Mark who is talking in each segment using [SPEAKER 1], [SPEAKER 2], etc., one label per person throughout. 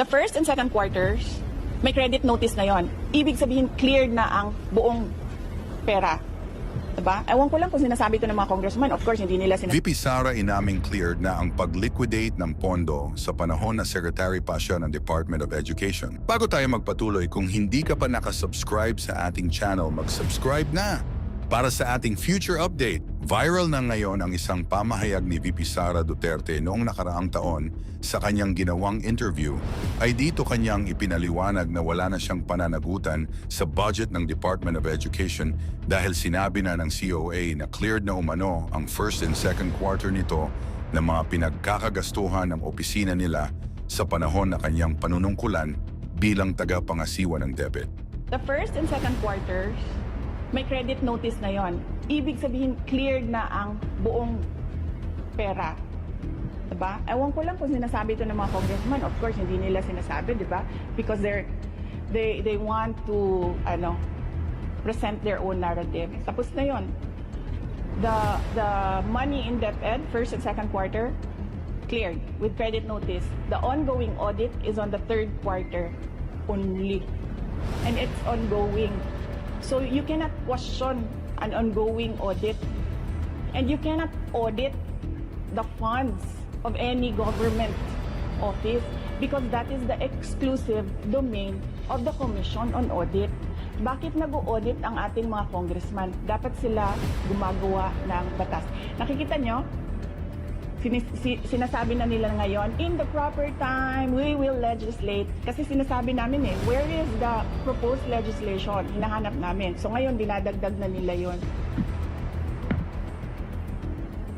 [SPEAKER 1] The first and second quarters, may credit notice na yon. Ibig sabihin, cleared na ang buong pera. Diba? Ewan ko lang kung sinasabi ito ng mga congressman. Of course, hindi nila sinasabi.
[SPEAKER 2] VP Sara inaming cleared na ang pag-liquidate ng pondo sa panahon na secretary pa siya ng Department of Education. Bago tayo magpatuloy, kung hindi ka pa nakasubscribe sa ating channel, mag-subscribe na! Para sa ating future update, viral na ngayon ang isang pamahayag ni VP Sara Duterte noong nakaraang taon sa kanyang ginawang interview ay dito kanyang ipinaliwanag na wala na siyang pananagutan sa budget ng Department of Education dahil sinabi na ng COA na cleared na umano ang first and second quarter nito ng mga pinagkakagastuhan ng opisina nila sa panahon na kanyang panunungkulan bilang tagapangasiwa ng DepEd.
[SPEAKER 1] The first and second quarters, may credit notice na yon. Ibig sabihin, cleared na ang buong pera. Diba? Ewan ko lang kung sinasabi ito ng mga congressman. Of course, hindi nila sinasabi, diba? Because they want to present their own narrative. Tapos na yon. The money in DepEd, first and second quarter, cleared with credit notice. The ongoing audit is on the third quarter only. And it's ongoing. So you cannot question an ongoing audit, and you cannot audit the funds of any government office because that is the exclusive domain of the Commission on Audit. Bakit nag-audit ang ating mga congressman? Dapat sila gumagawa ng batas. Nakikita nyo? Sinasabi na nila ngayon, in the proper time, we will legislate. Kasi sinasabi namin where is the proposed legislation? Hinahanap namin. So ngayon, dinadagdag na nila yon.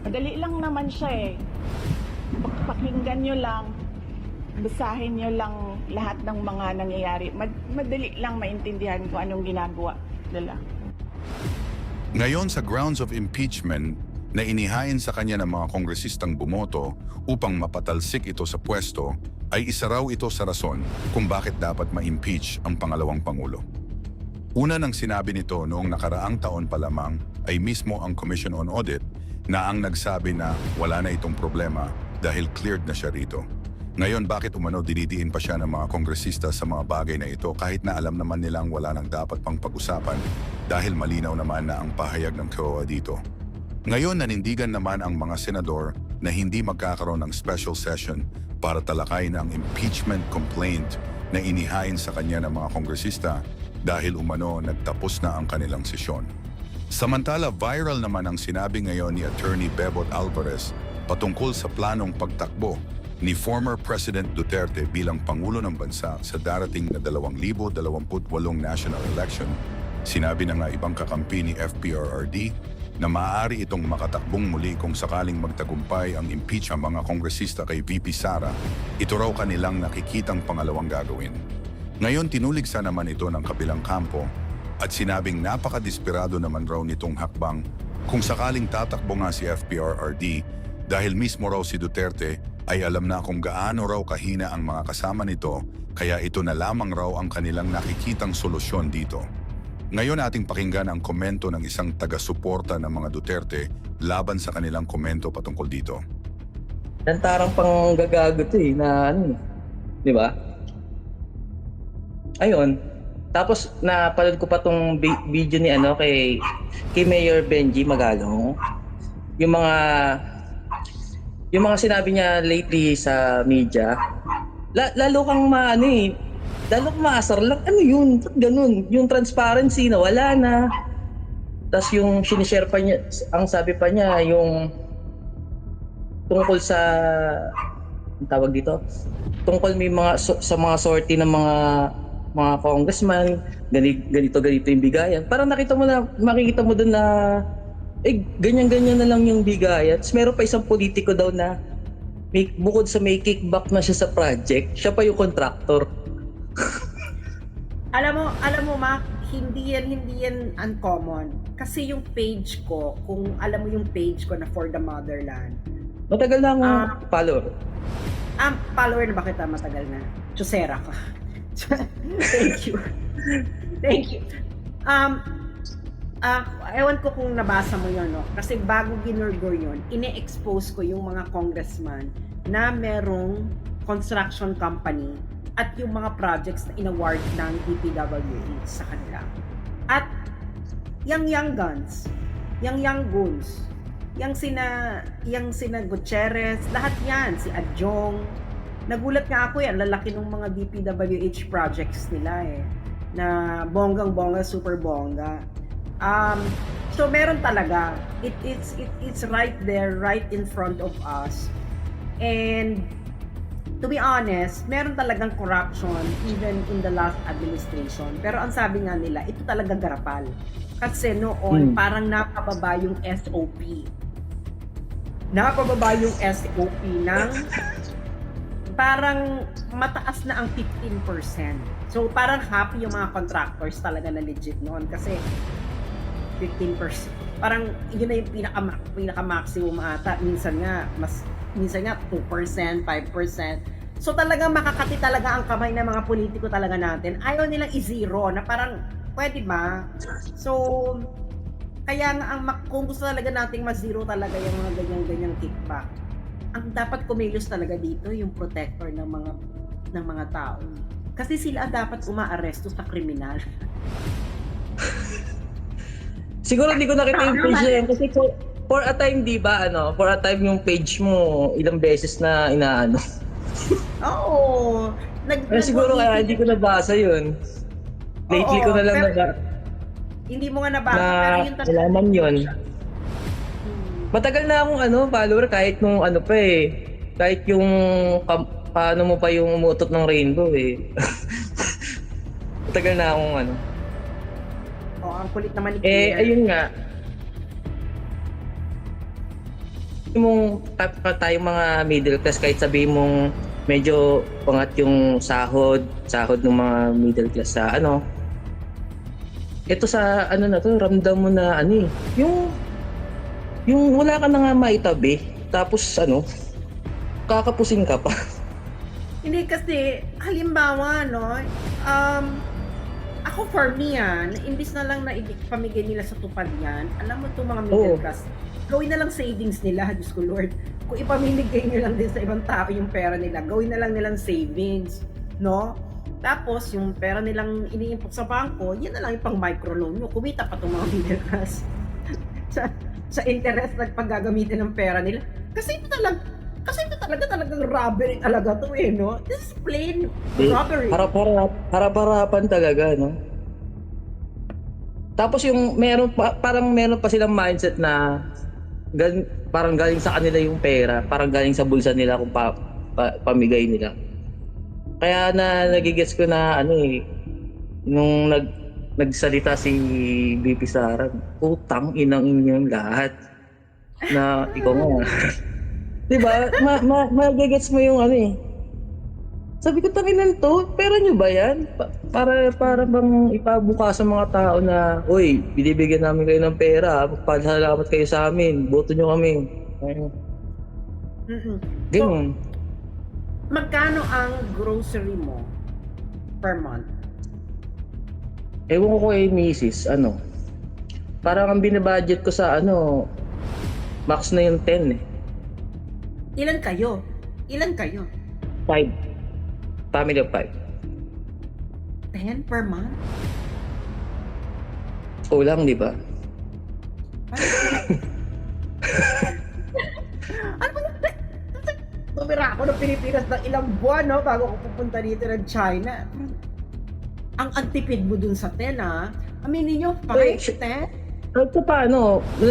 [SPEAKER 1] Madali lang naman siya Pakinggan nyo lang, basahin nyo lang lahat ng mga nangyayari. Madali lang maintindihan kung anong ginagawa nila.
[SPEAKER 2] Ngayon sa grounds of impeachment, na inihain sa kanya ng mga kongresistang bumoto upang mapatalsik ito sa pwesto, ay isa raw ito sa rason kung bakit dapat ma-impeach ang pangalawang Pangulo. Una nang sinabi nito noong nakaraang taon pa lamang ay mismo ang Commission on Audit na ang nagsabi na wala na itong problema dahil cleared na siya rito. Ngayon bakit umano dinidiin pa siya ng mga kongresista sa mga bagay na ito kahit na alam naman nilang wala nang dapat pang pag-usapan dahil malinaw naman na ang pahayag ng COA dito. Ngayon nanindigan naman ang mga senador na hindi magkakaroon ng special session para talakayin ang impeachment complaint na inihain sa kanya ng mga kongresista dahil umano nagtapos na ang kanilang sesyon. Samantala viral naman ang sinabi ngayon ni Attorney Bebot Alvarez patungkol sa planong pagtakbo ni former President Duterte bilang Pangulo ng Bansa sa darating na 2028 national election. Sinabi na nga ibang kakampi ni FPRRD na maaari itong makatakbong muli kung sakaling magtagumpay ang impeach ang mga kongresista kay VP Sara. Ito raw kanilang nakikitang pangalawang gagawin. Ngayon tinuligsa naman ito ng kabilang kampo at sinabing napakadesperado naman raw nitong hakbang kung sakaling tatakbo nga si FPRRD dahil mismo raw si Duterte ay alam na kung gaano raw kahina ang mga kasama nito kaya ito na lamang raw ang kanilang nakikitang solusyon dito. Ngayon ating pakinggan ang komento ng isang taga-suporta ng mga Duterte laban sa kanilang komento patungkol dito.
[SPEAKER 3] Lantarang pang gagago to na di ba? Ayun. Tapos napanood ko pa tong video ni kay Mayor Benji Magalong. Yung mga sinabi niya lately sa media, lalo kang lalo kang maasar lang. Ano yun? Ganun. Yung transparency na wala na. Tapos yung sinishare pa niya, ang sabi pa niya, yung tungkol sa, ang tawag dito, tungkol may sa mga sortie ng mga congressman, ganito yung bigayan. Parang makikita mo doon na, ganyan-ganyan na lang yung bigayan. Tapos meron pa isang politiko daw na, bukod sa may kickback na siya sa project, siya pa yung contractor.
[SPEAKER 4] Alam mo Mac, hindi yan uncommon. Kasi yung page ko, kung alam mo yung page ko na For the Motherland.
[SPEAKER 3] Matagal na akong follower.
[SPEAKER 4] Follower na ba kita matagal na? Chusera ka. Thank you. Thank you. Ewan ko kung nabasa mo yun, no? Kasi bago ginurgur yun, ine-expose ko yung mga congressman na merong construction company at yung mga projects na inaward ng DPWH sa kanila. At yung young guns, yung young goons, yung sina Gutierrez, lahat yan, si Adjong. Nagulat nga ako yan, lalaki ng mga DPWH projects nila na bonggang-bongga, super bongga. So meron talaga, it's right there, right in front of us. And to be honest, meron talagang corruption even in the last administration. Pero ang sabi nga nila, ito talaga garapal. Kasi noon, parang napababa yung SOP. Napababa yung SOP ng parang mataas na ang 15%. So parang happy yung mga contractors talaga na legit noon kasi 15%. Parang yun na yung pinaka-maximum ata. Minsan nga 2%, 5%. So talagang makakati talaga ang kamay ng mga politiko talaga natin. Ayaw nilang i-zero na parang pwede ba? So kaya nga kung gusto talaga nating ma-zero talaga yung mga ganyan-ganyang kickback, ang dapat kumilos talaga dito yung protector ng mga tao. Kasi sila dapat umaaresto sa kriminal.
[SPEAKER 3] Siguro hindi ko nakita yung page na yan kasi for a time, di ba, for a time yung page mo ilang beses na inaano.
[SPEAKER 4] Oo.
[SPEAKER 3] Siguro kaya hindi ko nabasa yun. Lately ko na lang
[SPEAKER 4] hindi mo nga nabasa, pero yun talaga.
[SPEAKER 3] Alaman yun. Matagal na akong follower kahit nung pa kahit yung paano mo pa yung umutot ng rainbow Matagal na akong
[SPEAKER 4] ang kulit naman ni
[SPEAKER 3] ayun nga. Yung tayong mga middle class, kahit sabihin mong medyo pangat yung sahod ng mga middle class sa ito sa na to, ramdam mo na yung wala ka na nga maitabi, tapos kakapusin ka pa.
[SPEAKER 4] Hindi kasi, halimbawa, ako for me imbis na lang na pamigay nila sa tupad yan, alam mo itong mga middle class, gawin na lang savings nila, Diyos ko Lord. Kung ipamimigay nyo lang din sa ibang tao yung pera nila, gawin na lang nilang savings, no? Tapos, yung pera nilang iniimpok sa bangko, yan na lang yung pang microloan nyo. Kumita pa itong mga middle class sa interest na paggagamitin ng pera nila. Kasi ito talagang robbery talaga to no? This is plain robbery. Harap-harapan talaga, no? Tapos yung parang meron pa silang mindset na parang galing sa kanila yung pera, parang galing sa bulsa nila kung pamigay nila. Kaya nagigets ko na nung nagsalita si BP Sara, utang inang inyong lahat na ikaw nga. Diba? Magigets mo yung Sabi ko, tanginan to, pera nyo ba yan? Para bang ipabuka sa mga tao na, uy, binibigyan namin kayo ng pera, pasalamat kayo sa amin, boto nyo kami. Ganun. So, magkano ang grocery mo per month?
[SPEAKER 3] Ewan ko kay Mrs. Parang ang binabudget ko sa max na yung 10
[SPEAKER 4] Ilan kayo?
[SPEAKER 3] 5. Family of 5.
[SPEAKER 4] 10 per month?
[SPEAKER 3] Kulang, di ba?
[SPEAKER 4] Ano ba yun? Tumira ako ng Pilipinas ng ilang buwan, no? Bago ako pupunta dito ng China. Ang antipid mo dun sa 10, Aminin nyo, 5, 10?
[SPEAKER 3] Ito pa,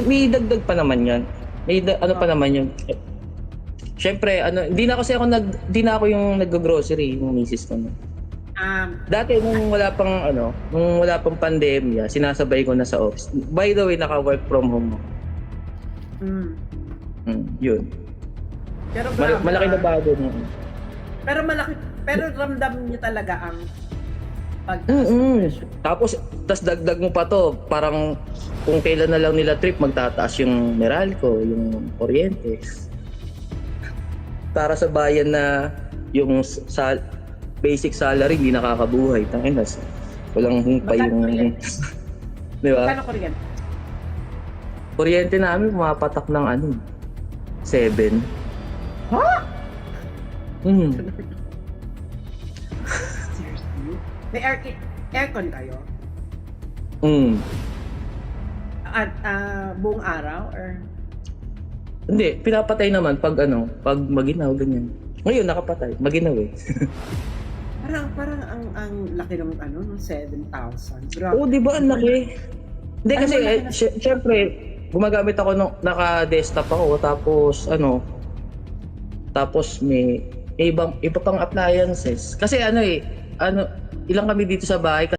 [SPEAKER 3] may dagdag pa naman yan. Pa naman yun. Siyempre, hindi na ako yung nag-grocery, yung misis ko. Dati, nung wala pang pandemya, sinasabay ko na sa office. By the way, naka-work from home. Yun.
[SPEAKER 4] Pero
[SPEAKER 3] malaki na bago mo.
[SPEAKER 4] Pero ramdam niyo talaga ang
[SPEAKER 3] Tapos dagdag mo pa to, parang kung kailan na lang nila trip, magtataas yung Meralco, yung kuryente. Para sa bayan na yung basic salary hindi nakakabuhay. Tanginas. Walang humpay yung di ba?
[SPEAKER 4] Magkano kuryente?
[SPEAKER 3] Kuryente namin pumapatak ng 7.
[SPEAKER 4] Ha? May aircon kayo? At buong araw or
[SPEAKER 3] Hindi, pinapatay naman pag maginaw, ganyan. Ngayon, nakapatay. Maginaw eh.
[SPEAKER 4] parang ang laki ng ng 7,000. Grabe.
[SPEAKER 3] Oo, di ba? Ang laki. Hindi kasi, syempre, gumagamit ako nung naka-desktop ako, tapos may iba pang appliances. Kasi ilang kami dito sa bahay,